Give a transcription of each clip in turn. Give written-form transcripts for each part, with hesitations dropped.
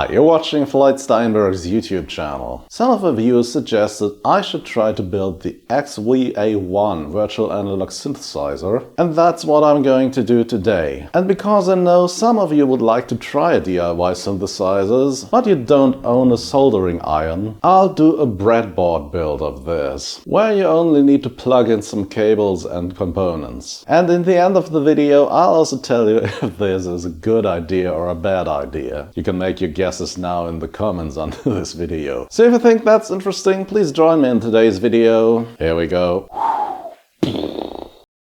Hi, you're watching Floyd Steinberg's YouTube channel. Some of the viewers suggested I should try to build the XVA1 virtual analog synthesizer, and that's what I'm going to do today. And because I know some of you would like to try DIY synthesizers, but you don't own a soldering iron, I'll do a breadboard build of this, where you only need to plug in some cables and components. And in the end of the video, I'll also tell you if this is a good idea or a bad idea. You can make your guesses now in the comments under this video. So if you think that's interesting, please join me in today's video. Here we go.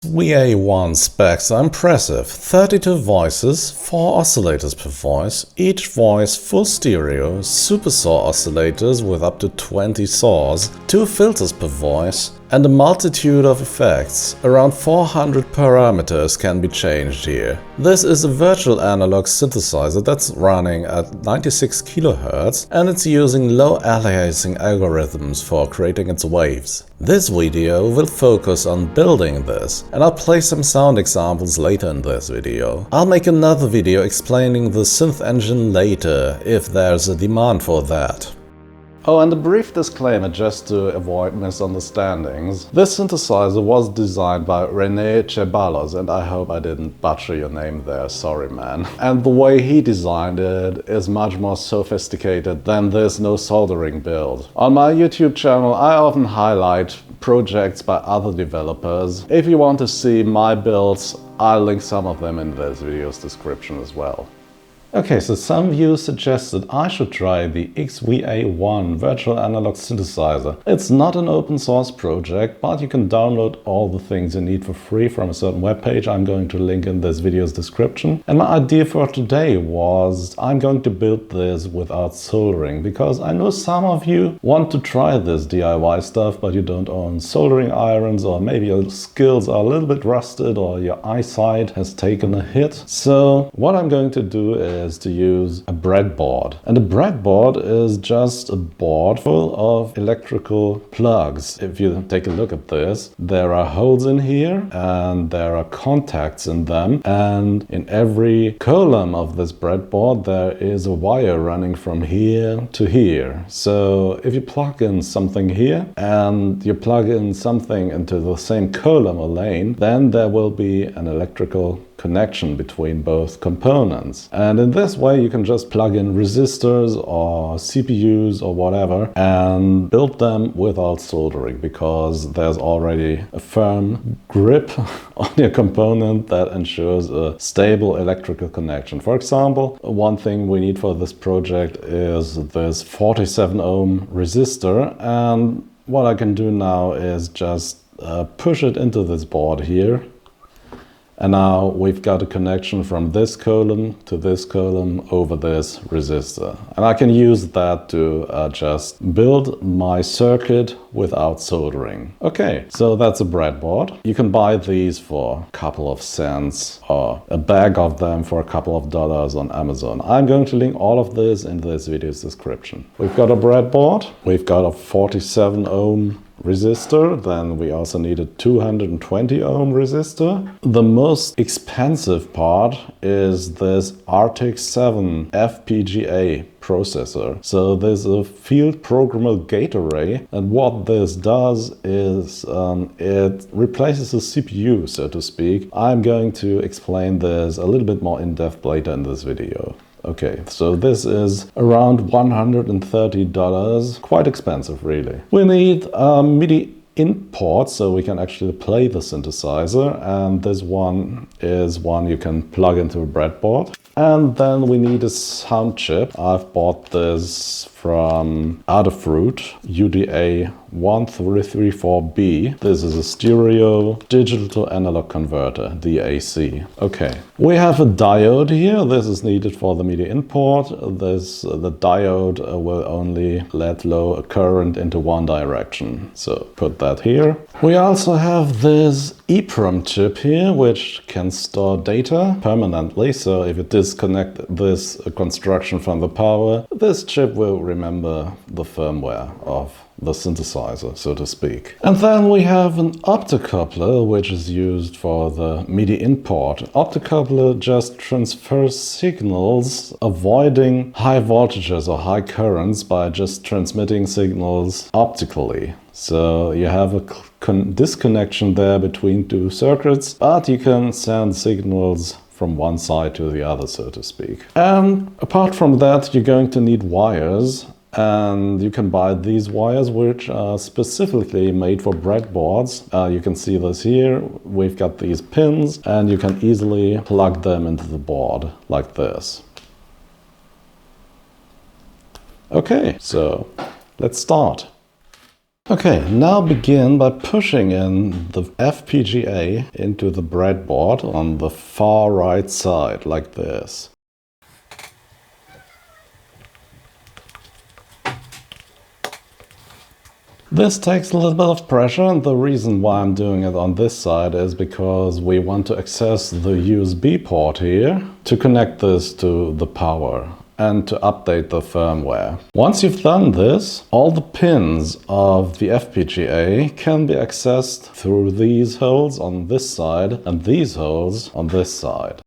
XVA1 specs are impressive. 32 voices, 4 oscillators per voice, each voice full stereo, super saw oscillators with up to 20 saws, 2 filters per voice, and a multitude of effects. Around 400 parameters can be changed here. This is a virtual analog synthesizer that's running at 96 kHz and it's using low aliasing algorithms for creating its waves. This video will focus on building this, and I'll play some sound examples later in this video. I'll make another video explaining the synth engine later, if there's a demand for that. Oh, and a brief disclaimer just to avoid misunderstandings. This synthesizer was designed by René Ceballos, and I hope I didn't butcher your name there, sorry man. And the way he designed it is much more sophisticated than this no soldering build. On my YouTube channel I often highlight projects by other developers. If you want to see my builds, I'll link some of them in this video's description as well. Okay, so some viewers suggested I should try the XVA1 virtual analog synthesizer. It's not an open source project, but you can download all the things you need for free from a certain webpage I'm going to link in this video's description. And my idea for today was I'm going to build this without soldering, because I know some of you want to try this DIY stuff, but you don't own soldering irons, or maybe your skills are a little bit rusted or your eyesight has taken a hit. So what I'm going to do is to use a breadboard. And a breadboard is just a board full of electrical plugs. If you take a look at this, there are holes in here and there are contacts in them, and in every column of this breadboard there is a wire running from here to here. So if you plug in something here and you plug in something into the same column or lane, then there will be an electrical connection between both components. And in this way you can just plug in resistors or CPUs or whatever and build them without soldering, because there's already a firm grip on your component that ensures a stable electrical connection. For example, one thing we need for this project is this 47 ohm resistor, and what I can do now is just push it into this board here. And now we've got a connection from this column to this column over this resistor. And I can use that to just build my circuit without soldering. Okay, so that's a breadboard. You can buy these for a couple of cents or a bag of them for a couple of dollars on Amazon. I'm going to link all of this in this video's description. We've got a breadboard, we've got a 47 ohm resistor, then we also need a 220 ohm resistor. The most expensive part is this Artix A7 FPGA processor. So there's a field programmable gate array, and what this does is it replaces the CPU, so to speak. I'm going to explain this a little bit more in depth later in this video. Okay, so this is around $130, quite expensive really. We need MIDI input so we can actually play the synthesizer, and this one is one you can plug into a breadboard. And then we need a sound chip. I've bought this from Adafruit, UDA 1334B. This is a stereo digital to analog converter, DAC. Okay, we have a diode here. This is needed for the MIDI input. The diode will only let low current into one direction. So put that here. We also have this EEPROM chip here, which can store data permanently. So if you disconnect this construction from the power, this chip will remember the firmware of the synthesizer, so to speak. And then we have an optocoupler, which is used for the MIDI import. Optocoupler just transfers signals, avoiding high voltages or high currents by just transmitting signals optically. So you have a disconnection there between two circuits, but you can send signals from one side to the other, so to speak. And apart from that, you're going to need wires, and you can buy these wires, which are specifically made for breadboards. You can see this here. We've got these pins, and you can easily plug them into the board like this. Okay, so let's start. Okay, now begin by pushing in the FPGA into the breadboard on the far right side, like this. This takes a little bit of pressure, and the reason why I'm doing it on this side is because we want to access the USB port here to connect this to the power and to update the firmware. Once you've done this, all the pins of the FPGA can be accessed through these holes on this side and these holes on this side.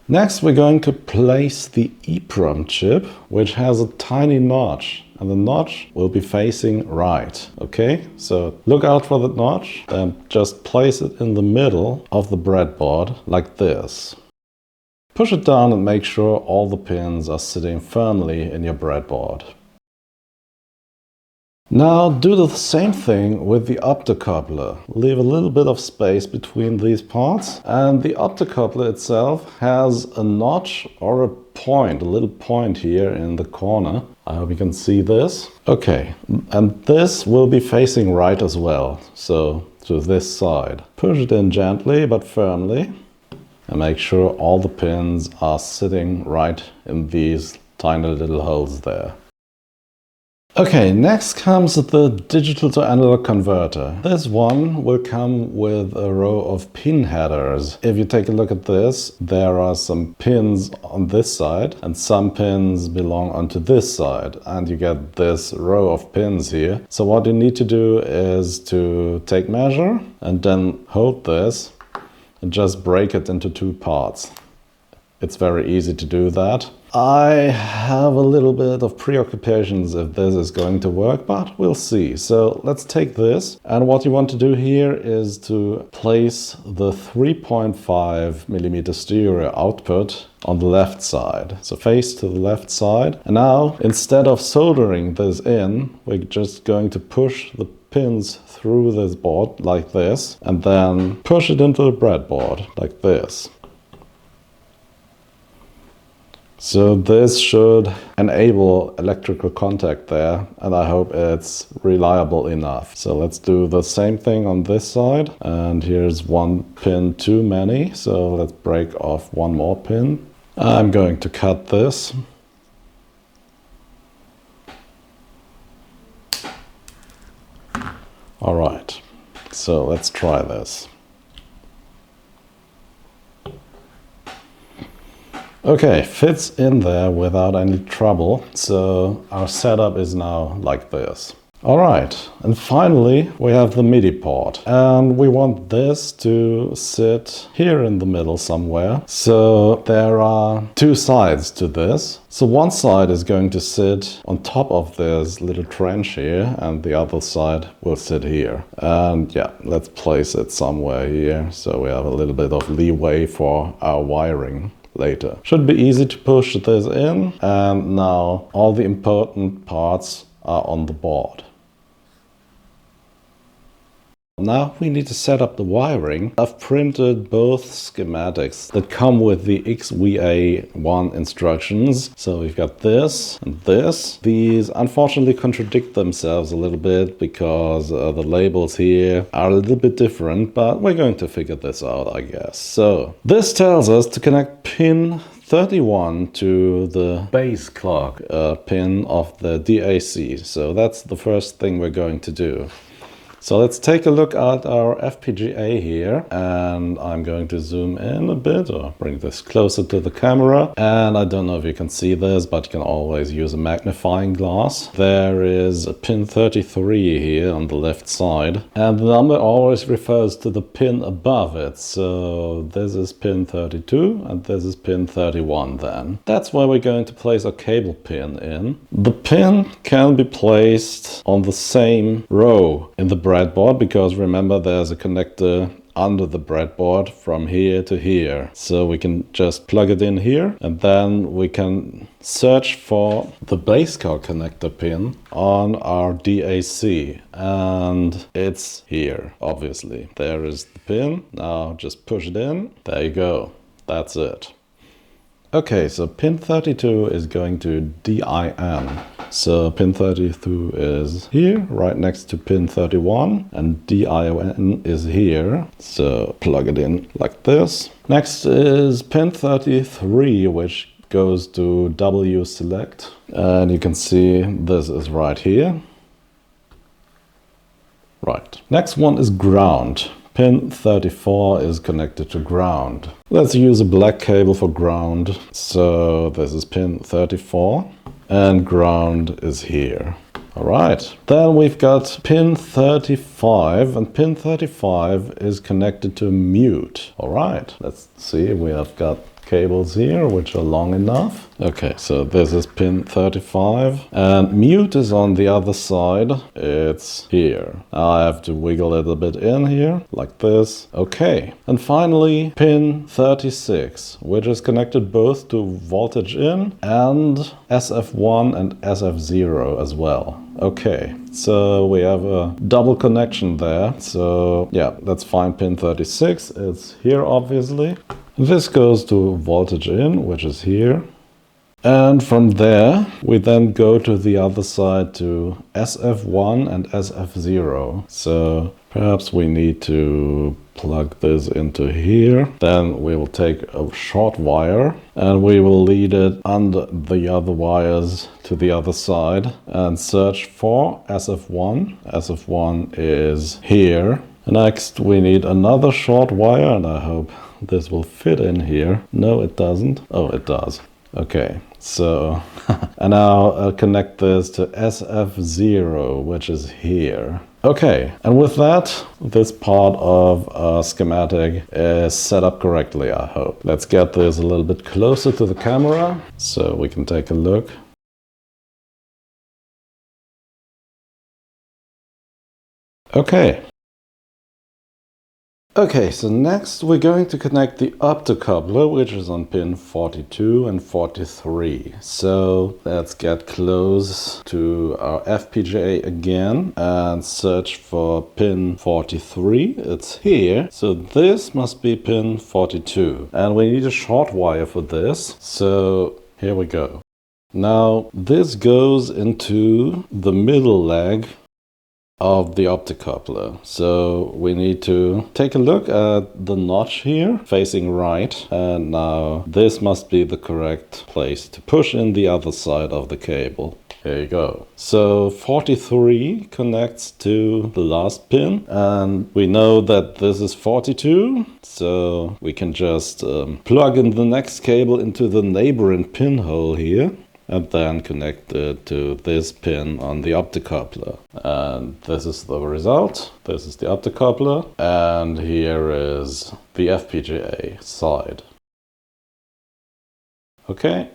Next, we're going to place the EEPROM chip, which has a tiny notch, and the notch will be facing right. Okay, so look out for the notch and just place it in the middle of the breadboard like this. Push it down and make sure all the pins are sitting firmly in your breadboard. Now do the same thing with the optocoupler. Leave a little bit of space between these parts, and the optocoupler itself has a notch or a point, a little point here in the corner. I hope you can see this. Okay, and this will be facing right as well, so to this side. Push it in gently but firmly. And make sure all the pins are sitting right in these tiny little holes there. Okay, next comes the digital to analog converter. This one will come with a row of pin headers. If you take a look at this, there are some pins on this side and some pins belong onto this side, and you get this row of pins here. So what you need to do is to take measure and then hold this and just break it into two parts. It's very easy to do that. I have a little bit of preoccupations if this is going to work, but we'll see. So let's take this, and what you want to do here is to place the 3.5mm stereo output on the left side. So face to the left side. And now, instead of soldering this in, we're just going to push the pins through this board like this, and then push it into the breadboard like this. So this should enable electrical contact there, and I hope it's reliable enough. So let's do the same thing on this side, and here's one pin too many, so let's break off one more pin. I'm going to cut this. All right, so let's try this. Okay, fits in there without any trouble, so our setup is now like this. All right, and finally we have the MIDI port, and we want this to sit here in the middle somewhere. So there are two sides to this. So one side is going to sit on top of this little trench here, and the other side will sit here. And yeah, let's place it somewhere here so we have a little bit of leeway for our wiring later. Should be easy to push this in, and now all the important parts are on the board. Now we need to set up the wiring. I've printed both schematics that come with the XVA1 instructions. So we've got this and this. These unfortunately contradict themselves a little bit because the labels here are a little bit different, but we're going to figure this out, I guess. So this tells us to connect pin 31 to the base clock pin of the DAC. So that's the first thing we're going to do. So let's take a look at our FPGA here, and I'm going to zoom in a bit or bring this closer to the camera. And I don't know if you can see this, but you can always use a magnifying glass. There is a pin 33 here on the left side, and the number always refers to the pin above it. So this is pin 32 and this is pin 31 then. That's where we're going to place our cable pin in. The pin can be placed on the same row in the breadboard, because remember there's a connector under the breadboard from here to here. So we can just plug it in here, and then we can search for the base car connector pin on our DAC, and it's here, obviously. There is the pin. Now just push it in. There you go. That's it. Okay, so pin 32 is going to DIN. So pin 32 is here, right next to pin 31, and DIN is here. So plug it in like this. Next is pin 33, which goes to W select. And you can see this is right here. Right. Next one is ground. Pin 34 is connected to ground. Let's use a black cable for ground. So this is pin 34 and ground is here. All right. Then we've got pin 35, and pin 35 is connected to mute. All right. Let's see. We have got cables here which are long enough. Okay, so this is pin 35 and mute is on the other side. It's here. Now I have to wiggle it a bit in here like this. Okay, and finally pin 36, which is connected both to voltage in and SF1 and SF0 as well. Okay, so we have a double connection there. So yeah, let's find pin 36. It's here obviously. This goes to voltage in, which is here. And from there, we then go to the other side to SF1 and SF0. So perhaps we need to plug this into here. Then we will take a short wire and we will lead it under the other wires to the other side and search for SF1. SF1 is here. Next, we need another short wire, and I hope this will fit in here. No, it doesn't. Oh, it does. Okay, so and now I'll connect this to SF0, which is here. Okay, and with that, this part of our schematic is set up correctly, I hope. Let's get this a little bit closer to the camera so we can take a look. Okay. Okay, so next we're going to connect the optocoupler, which is on pin 42 and 43. So let's get close to our FPGA again and search for pin 43. It's here. So this must be pin 42. And we need a short wire for this. So here we go. Now this goes into the middle leg of the optocoupler. So we need to take a look at the notch here facing right, and now this must be the correct place to push in the other side of the cable. There you go. So 43 connects to the last pin, and we know that this is 42, so we can just plug in the next cable into the neighboring pinhole here and then connect it to this pin on the optocoupler. And this is the result. This is the optocoupler, and here is the FPGA side. Okay.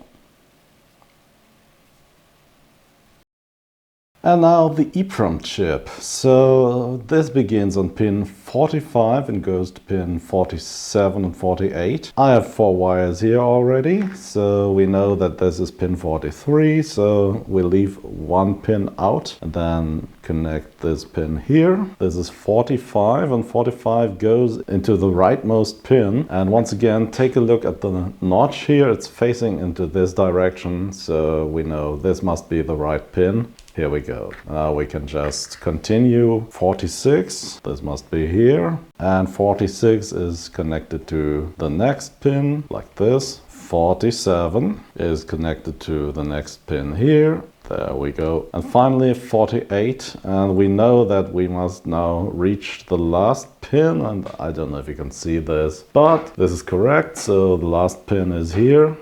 And now the EEPROM chip. So this begins on pin 45 and goes to pin 47 and 48. I have 4 wires here already, so we know that this is pin 43, so we leave 1 pin out and then connect this pin here. This is 45, and 45 goes into the rightmost pin. And once again, take a look at the notch here. It's facing into this direction, so we know this must be the right pin. Here we go. Now we can just continue. 46, this must be here. And 46 is connected to the next pin, like this. 47 is connected to the next pin here. There we go. And finally 48, and we know that we must now reach the last pin, and I don't know if you can see this, but this is correct. So the last pin is here.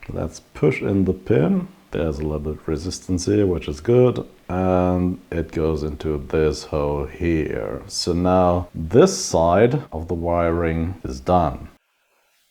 Let's push in the pin. There's a little bit of resistance here, which is good, and it goes into this hole here. So now this side of the wiring is done.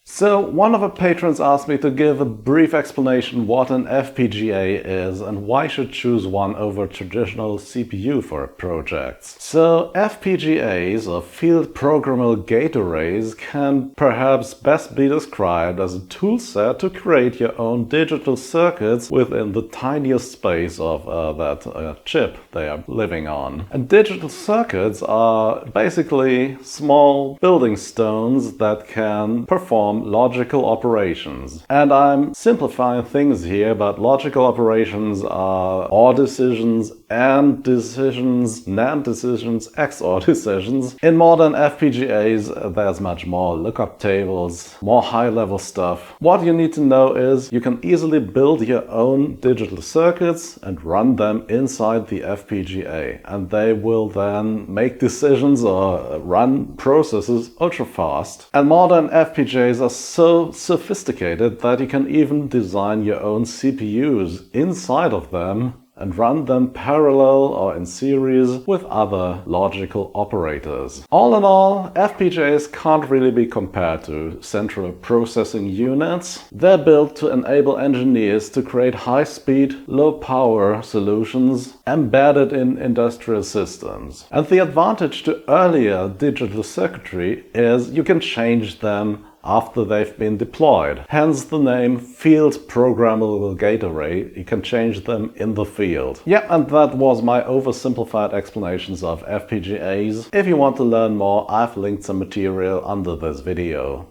So one of the patrons asked me to give a brief explanation what an FPGA is and why I should choose one over traditional CPU for projects. So FPGAs, or field programmable gate arrays, can perhaps best be described as a toolset to create your own digital circuits within the tiniest space of that chip they are living on. And digital circuits are basically small building stones that can perform logical operations. And I'm simplifying things here, but logical operations are OR decisions, AND decisions, NAND decisions, XOR decisions. In modern FPGAs, there's much more. Lookup tables, more high-level stuff. What you need to know is you can easily build your own digital circuits and run them inside the FPGA. And they will then make decisions or run processes ultra fast. And modern FPGAs are so sophisticated that you can even design your own CPUs inside of them and run them parallel or in series with other logical operators. All in all, FPGAs can't really be compared to central processing units. They're built to enable engineers to create high-speed, low-power solutions embedded in industrial systems. And the advantage to earlier digital circuitry is you can change them after they've been deployed. Hence the name Field Programmable Gate Array. You can change them in the field. Yeah, and that was my oversimplified explanations of FPGAs. If you want to learn more, I've linked some material under this video.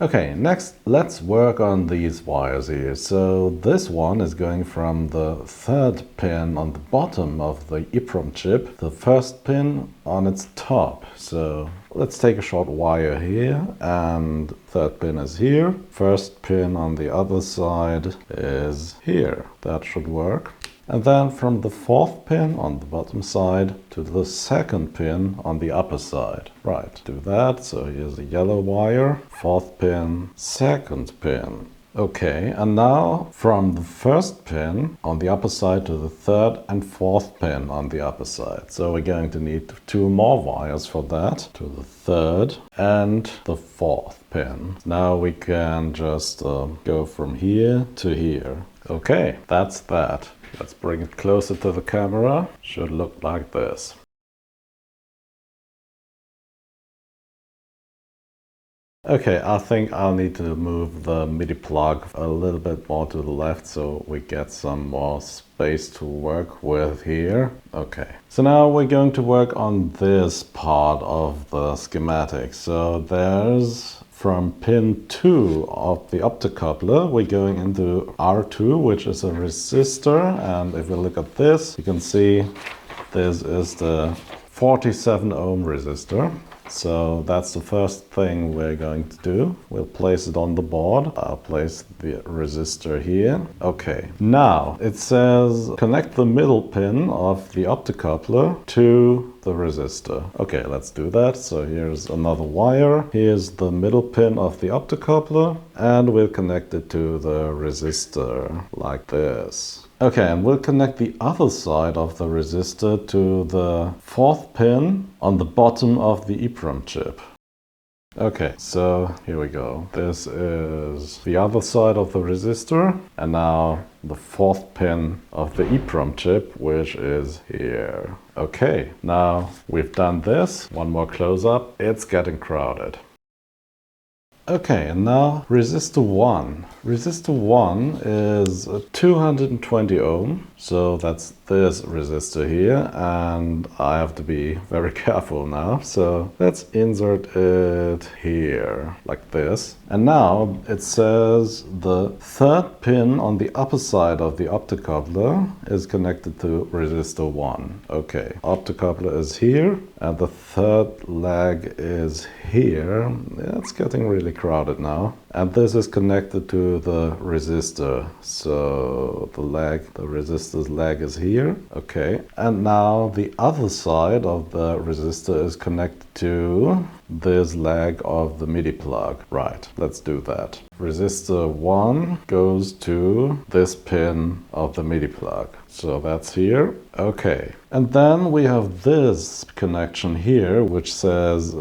Okay, next let's work on these wires here. So this one is going from the third pin on the bottom of the EEPROM chip, the first pin on its top. So let's take a short wire here, and third pin is here. First pin on the other side is here. That should work. And then from the fourth pin on the bottom side to the second pin on the upper side. Right, do that. So here's the yellow wire, fourth pin, second pin. Okay, and now from the first pin on the upper side to the third and fourth pin on the upper side. So we're going to need 2 more wires for that, to the third and the fourth pin. Now we can just go from here to here. Okay, that's that. Let's bring it closer to the camera. Should look like this. Okay, I think I'll need to move the MIDI plug a little bit more to the left so we get some more space to work with here. Okay, so now we're going to work on this part of the schematic. So there's from pin 2 of the optocoupler, we're going into R2, which is a resistor. And if we look at this, you can see this is the 47 ohm resistor. So that's the first thing we're going to do. We'll place it on the board. I'll place the resistor here. Okay, now it says connect the middle pin of the optocoupler to the resistor. Okay, let's do that. So here's another wire. Here's the middle pin of the optocoupler, and we'll connect it to the resistor like this. Okay, and we'll connect the other side of the resistor to the fourth pin on the bottom of the EEPROM chip. Okay, so here we go. This is the other side of the resistor, and now the fourth pin of the EEPROM chip, which is here. Okay, now we've done this. One more close-up. It's getting crowded. Okay, and now resistor 1. Resistor 1 is a 220 ohm, so that's this resistor here, and I have to be very careful now. So let's insert it here, like this. And now it says the third pin on the upper side of the optocoupler is connected to resistor 1. Okay, optocoupler is here, and the third leg is here. It's getting really crowded now. and this is connected to the resistor. So the resistor's leg is here. Okay, and now the other side of the resistor is connected to this leg of the MIDI plug. Right, let's do that. Resistor 1 goes to this pin of the MIDI plug. So that's here. Okay. And then we have this connection here, which says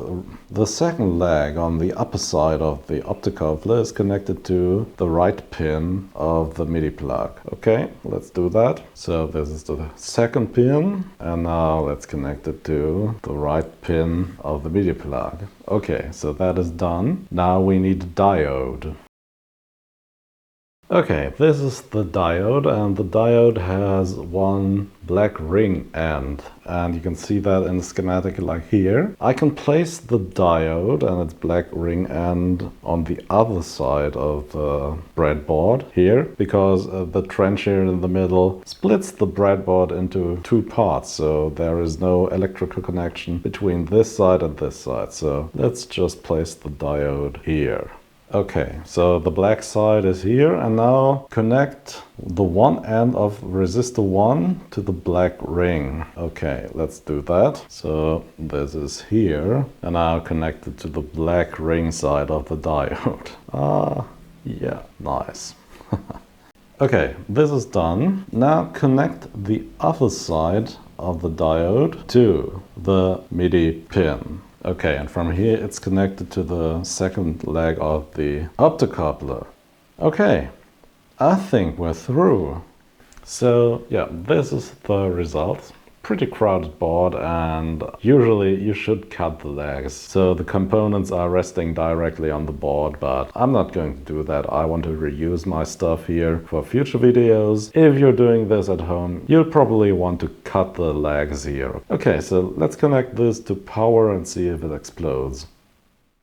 the second leg on the upper side of the optocoupler is connected to the right pin of the MIDI plug. Okay, let's do that. So this is the second pin, and now let's connect it to the right pin of the MIDI plug. Okay, so that is done. Now we need a diode. Okay, this is the diode, and the diode has one black ring end, and you can see that in the schematic like here. I can place the diode and its black ring end on the other side of the breadboard here, because the trench here in the middle splits the breadboard into two parts, so there is no electrical connection between this side and this side. So let's just place the diode here. Okay, so the black side is here, and now connect the one end of resistor 1 to the black ring. Okay, let's do that. So this is here, and now connected to the black ring side of the diode. Yeah, nice. Okay, this is done. Now connect the other side of the diode to the MIDI pin. Okay, and from here it's connected to the second leg of the optocoupler. Okay, I think we're through. So yeah, this is the result. Pretty crowded board, and usually you should cut the legs so the components are resting directly on the board, but I'm not going to do that. I want to reuse my stuff here for future videos. If you're doing this at home, you'll probably want to cut the legs here. Okay, so let's connect this to power and see if it explodes.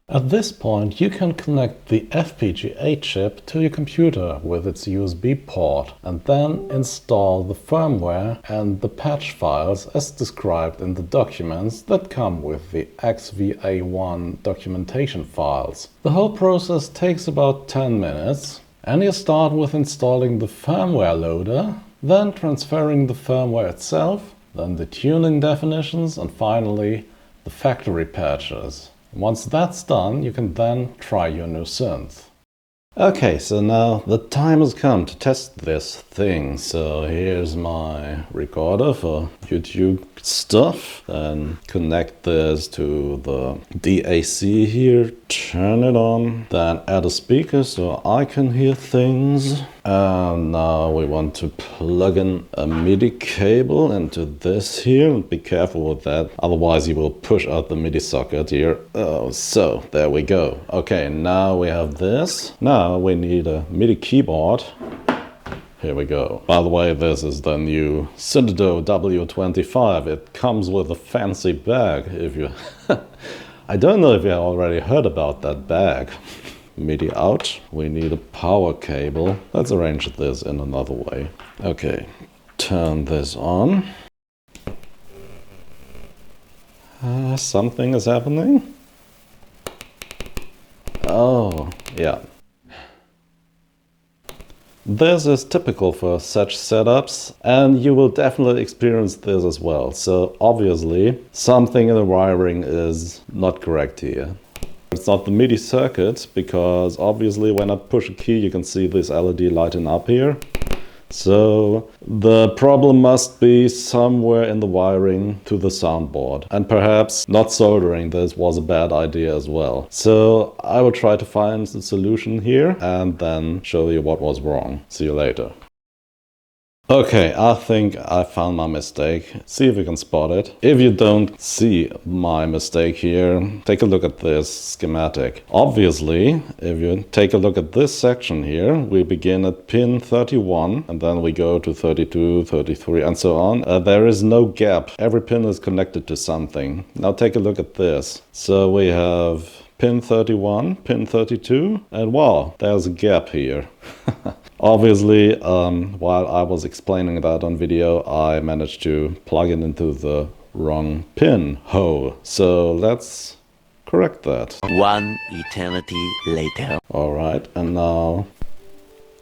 At this point, you can connect the FPGA chip to your computer with its USB port and then install the firmware and the patch files as described in the documents that come with the XVA1 documentation files. The whole process takes about 10 minutes, and you start with installing the firmware loader, then transferring the firmware itself, then the tuning definitions, and finally the factory patches. Once that's done, you can then try your new synth. Okay, so now the time has come to test this thing. So here's my recorder for YouTube stuff. Then connect this to the DAC here, turn it on, then add a speaker so I can hear things. And now we want to plug in a MIDI cable into this here. Be careful with that, otherwise you will push out the MIDI socket here. Oh, so there we go. Okay, now we have this. Now we need a MIDI keyboard. Here we go. By the way, this is the new Synthesizer W25. It comes with a fancy bag. If you I don't know if you already heard about that bag. MIDI out. We need a power cable. Let's arrange this in another way. Okay, turn this on. Something is happening. Oh, yeah. This is typical for such setups, and you will definitely experience this as well. So obviously something in the wiring is not correct here. It's not the MIDI circuit, because obviously when I push a key you can see this LED lighting up here. So the problem must be somewhere in the wiring to the soundboard. And perhaps not soldering this was a bad idea as well. So I will try to find the solution here and then show you what was wrong. See you later. Okay, I think I found my mistake. See if you can spot it. If you don't see my mistake here, take a look at this schematic. Obviously, if you take a look at this section here, we begin at pin 31 and then we go to 32, 33 and so on. There is no gap. Every pin is connected to something. Now take a look at this. So we have pin 31, pin 32, and wow, there's a gap here. Obviously, while I was explaining that on video, I managed to plug it into the wrong pin hole. So let's correct that. One eternity later. Alright, and now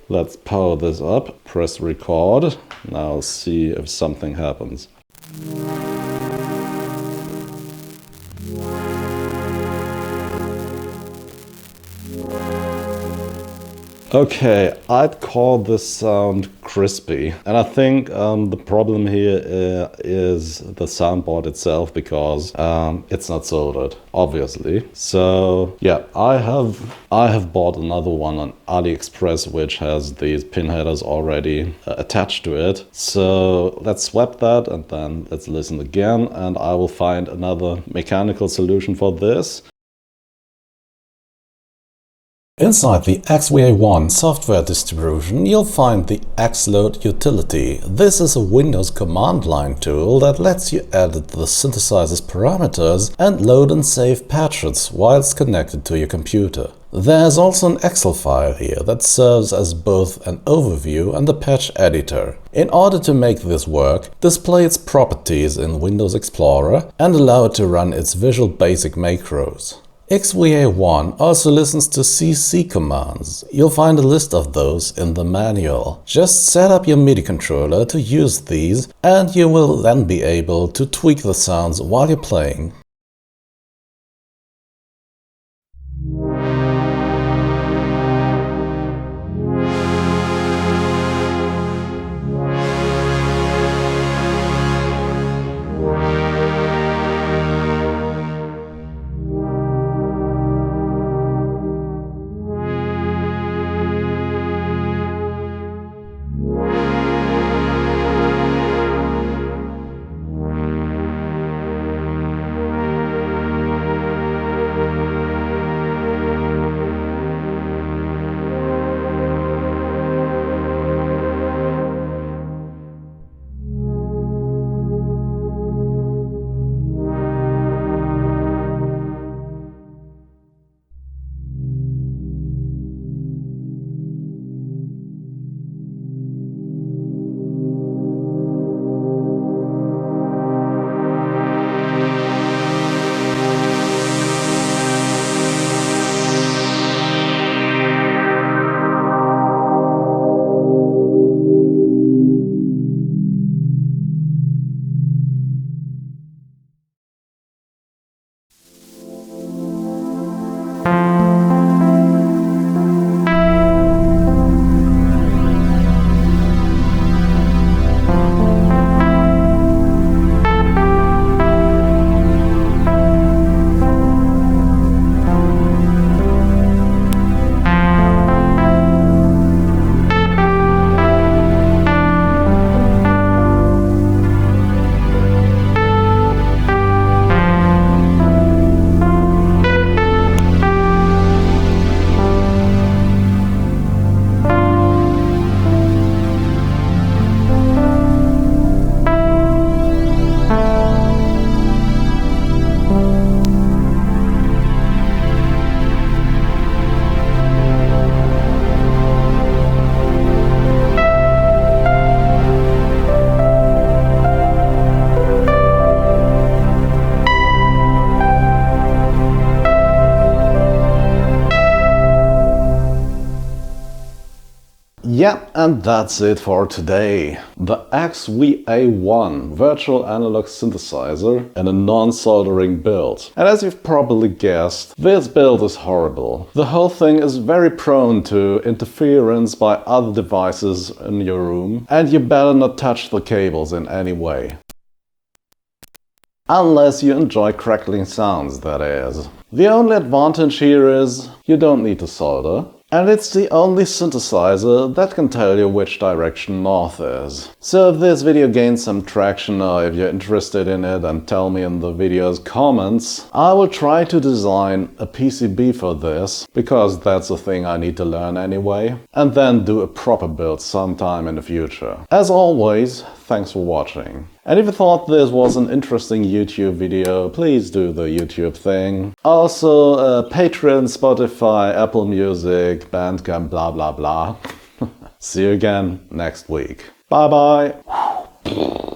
let's power this up, press record. Now see if something happens. Okay, I'd call this sound crispy, and I think the problem here is the soundboard itself, because it's not soldered, obviously. So yeah, I have bought another one on AliExpress which has these pin headers already attached to it. So let's swap that and then let's listen again, and I will find another mechanical solution for this. Inside the XVA1 software distribution, you'll find the Xload utility. This is a Windows command line tool that lets you edit the synthesizer's parameters and load and save patches whilst connected to your computer. There's also an Excel file here that serves as both an overview and a patch editor. In order to make this work, display its properties in Windows Explorer and allow it to run its Visual Basic macros. XVA1 also listens to CC commands. You'll find a list of those in the manual. Just set up your MIDI controller to use these, and you will then be able to tweak the sounds while you're playing. Yep, and that's it for today. The XVA1 virtual analog synthesizer in a non-soldering build. And as you've probably guessed, this build is horrible. The whole thing is very prone to interference by other devices in your room, and you better not touch the cables in any way. Unless you enjoy crackling sounds, that is. The only advantage here is you don't need to solder. And it's the only synthesizer that can tell you which direction north is. So if this video gains some traction, or if you're interested in it, and tell me in the video's comments, I will try to design a PCB for this, because that's a thing I need to learn anyway, and then do a proper build sometime in the future. As always, thanks for watching. And if you thought this was an interesting YouTube video, please do the YouTube thing. Also, Patreon, Spotify, Apple Music, Bandcamp, blah blah blah. See you again next week. Bye bye!